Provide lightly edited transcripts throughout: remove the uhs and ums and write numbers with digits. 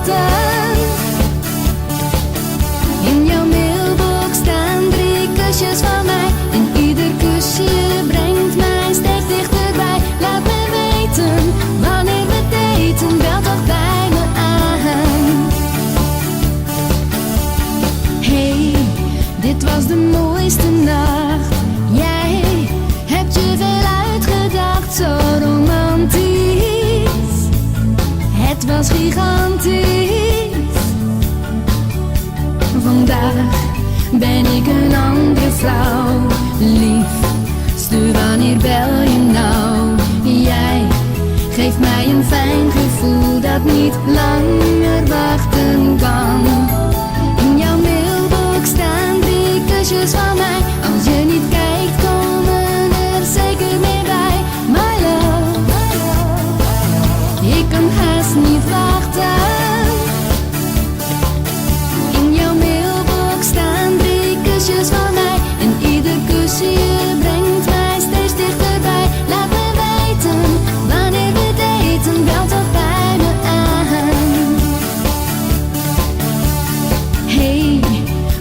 wachten. In jouw mailbox staan 3 kusjes van mij. En ieder kusje brengt mij steeds dichterbij. Laat me weten wanneer we daten, bel toch bij me aan. Hey, dit was de mooiste nacht. Jij hebt je veel uitgedacht, zo romantisch. Het was gigantisch. Vandaag ben ik een andere vrouw. Lief, stuur wanneer bel je nou. Jij geeft mij een fijn gevoel dat niet langer wachten kan. In jouw mailbox staan 3 kusjes van mij. Als je niet kijkt komen er zeker meer bij. My love, ik kan haast niet wachten. In jouw mailbox staan 3 kusjes van mij. En ieder kusje brengt mij steeds dichterbij. Laat me weten wanneer we daten, bel toch bij me aan. Hey,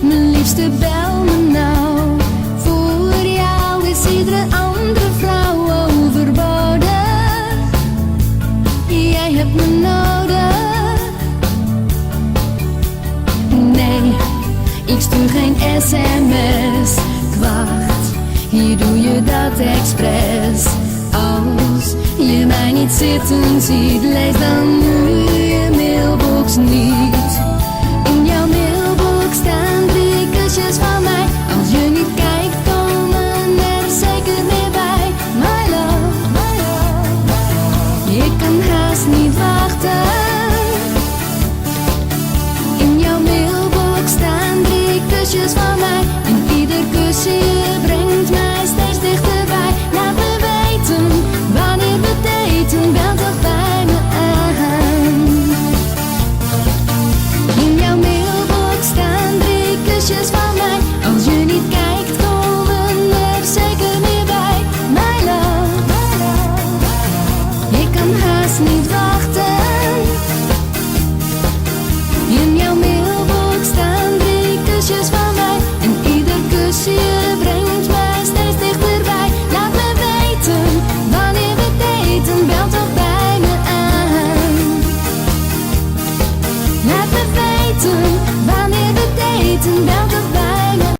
mijn liefste, bel me nou. Voor jou is iedere andere vrouw overbodig. Jij hebt me nodig. Nee, ik stuur geen sms. Wacht, hier doe je dat expres. Als je mij niet zitten ziet, lees dan nu je mailbox niet. In jouw mailbox staan 3 kusjes van mij. Als je niet kijkt komen er zeker meer bij. My love, ik kan haast niet wachten. In jouw mailbox staan 3 kusjes van mij. En ieder kusje brengt mij steeds dichterbij. Laat me weten wanneer we daten, bel toch bij me aan. In jouw mailbox staan 3 kusjes van mij. Als je niet kijkt komen er zeker meer bij. My love, ik kan haast niet wachten. In jouw mailbox staan 3 kusjes van mij. En ieder kusje brengt mij steeds dichterbij. Laat me weten wanneer we daten, bel toch bij me aan. Laat me weten wanneer we daten, bel